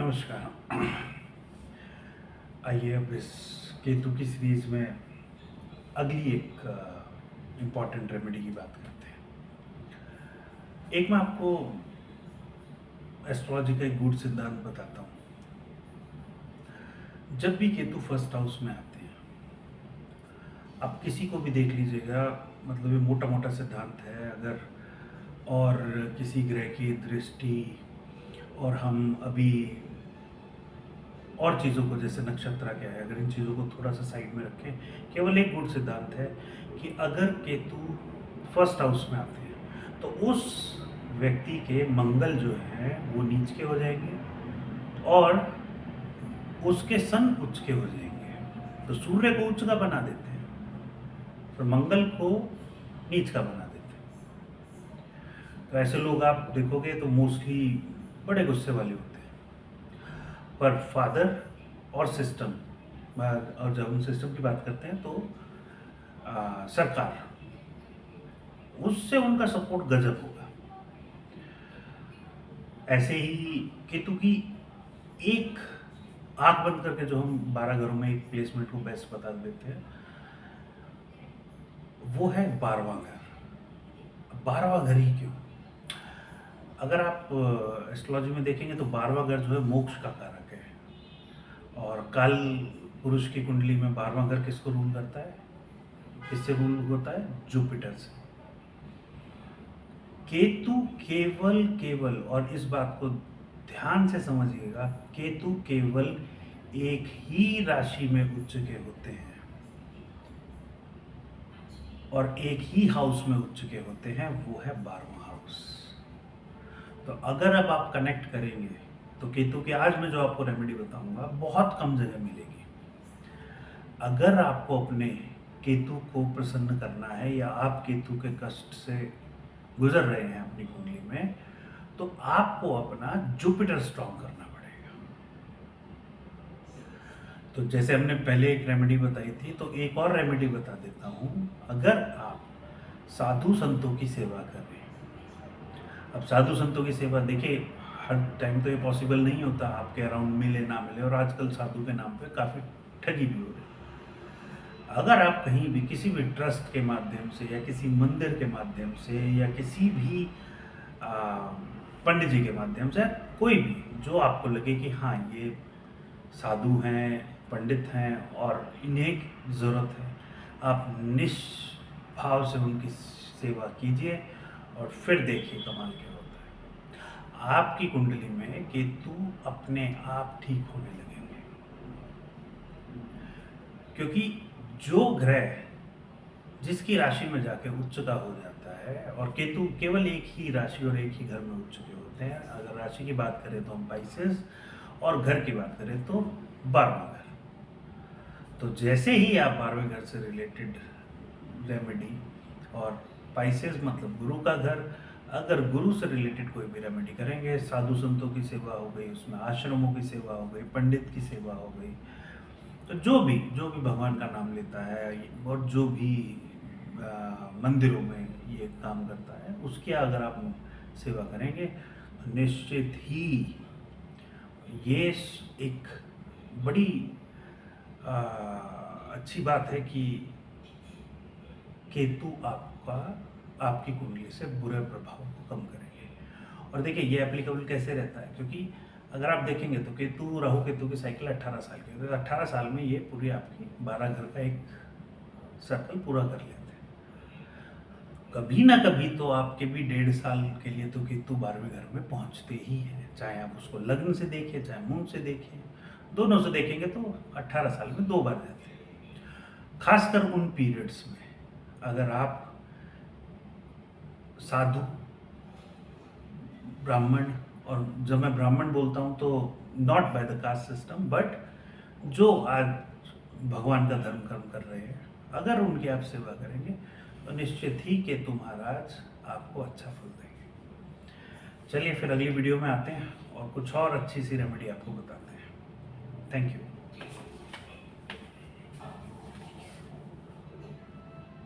नमस्कार। आइए अब इस केतु की सीरीज में अगली एक इम्पॉर्टेंट रेमेडी की बात करते हैं। एक मैं आपको एस्ट्रोलॉजी का एक गुड सिद्धांत बताता हूँ। जब भी केतु फर्स्ट हाउस में आते हैं, आप किसी को भी देख लीजिएगा, मतलब ये मोटा मोटा सिद्धांत है। अगर और किसी ग्रह की दृष्टि और हम अभी और चीज़ों को, जैसे नक्षत्र क्या है, अगर इन चीज़ों को थोड़ा सा साइड में रखें, केवल एक गुड सिद्धांत है कि अगर केतु फर्स्ट हाउस में आते हैं तो उस व्यक्ति के मंगल जो है वो नीच के हो जाएंगे और उसके सन उच्च के हो जाएंगे। तो सूर्य को उच्च का बना देते हैं और मंगल को नीच का बना देते हैं। तो ऐसे लोग आप देखोगे तो मोस्टली बड़े गुस्से वाले होते हैं। पर फादर और सिस्टम, और जब हम सिस्टम की बात करते हैं तो सरकार, उससे उनका सपोर्ट गजब होगा। ऐसे ही केतु की एक आंख बंद करके जो हम 12 घरों में एक प्लेसमेंट को बेस्ट बता देते हैं, वो है 12वां घर। 12वां घर ही क्यों? अगर आप एस्ट्रोलॉजी में देखेंगे तो 12वां घर जो है मोक्ष का कारक है। और काल पुरुष की कुंडली में 12वां घर किसको रूल करता है? किससे रूल होता है? जुपिटर से। केतु केवल और इस बात को ध्यान से समझिएगा, केतु केवल एक ही राशि में उच्च के होते हैं और एक ही हाउस में उच्च के होते हैं, वो है 12वां हाउस। तो अगर अब आप कनेक्ट करेंगे तो केतु की आज मैं जो आपको रेमेडी बताऊंगा बहुत कम जगह मिलेगी। अगर आपको अपने केतु को प्रसन्न करना है या आप केतु के कष्ट से गुजर रहे हैं अपनी कुंडली में, तो आपको अपना जुपिटर स्ट्रॉन्ग करना पड़ेगा। तो जैसे हमने पहले एक रेमेडी बताई थी, तो एक और रेमेडी बता देता हूँ। अगर आप साधु संतों की सेवा कर रहे हैं, अब साधु संतों की सेवा देखिए हर टाइम तो ये पॉसिबल नहीं होता, आपके अराउंड मिले ना मिले, और आजकल साधु के नाम पे काफ़ी ठगी भी हो रही है। अगर आप कहीं भी किसी भी ट्रस्ट के माध्यम से या किसी मंदिर के माध्यम से या किसी भी पंडित जी के माध्यम से, कोई भी जो आपको लगे कि हाँ ये साधु हैं, पंडित हैं और इन्हें ज़रूरत है, आप निष्भाव से उनकी सेवा कीजिए और फिर देखिए कमाल क्या होता है। आपकी कुंडली में केतु अपने आप ठीक होने लगेंगे, क्योंकि जो ग्रह जिसकी राशि में जाके उच्च का हो जाता है, और केतु केवल एक ही राशि और एक ही घर में उच्च के होते हैं। अगर राशि की बात करें तो हम पाइसेस, और घर की बात करें तो 12वां घर। तो जैसे ही आप 12वें घर से रिलेटेड रेमेडी, और पाइसेस मतलब गुरु का घर, अगर गुरु से रिलेटेड कोई भी रेमेडी करेंगे, साधु संतों की सेवा हो गई, उसमें आश्रमों की सेवा हो गई, पंडित की सेवा हो गई, तो जो भी भगवान का नाम लेता है और जो भी मंदिरों में ये काम करता है, उसकी अगर आप सेवा करेंगे तो निश्चित ही ये एक बड़ी अच्छी बात है कि केतु आपकी कुंडली से बुरे प्रभाव को कम करेंगे। और देखिए ये एप्लीकेबल कैसे रहता है, क्योंकि अगर आप देखेंगे तो केतु, राहु केतु की साइकिल 18 साल की है। तो 18 साल में ये पूरी आपकी 12 घर का एक सर्कल पूरा कर लेते हैं। कभी ना कभी तो आपके भी 1.5 साल के लिए तो केतु 12वें घर में पहुंचते ही हैं, चाहे आप उसको लग्न से देखें चाहे मून से देखें, दोनों से देखेंगे तो 18 साल में 2 बार जाते हैं। खासकर उन पीरियड्स में अगर आप साधु, ब्राह्मण, और जब मैं ब्राह्मण बोलता हूँ तो not by the caste system, but जो आज भगवान का धर्म कर्म कर रहे हैं, अगर उनकी आप सेवा करेंगे तो निश्चित ही केतु महाराज आपको अच्छा फल देंगे। चलिए फिर अगली वीडियो में आते हैं और कुछ और अच्छी सी रेमेडी आपको बताते हैं। Thank you.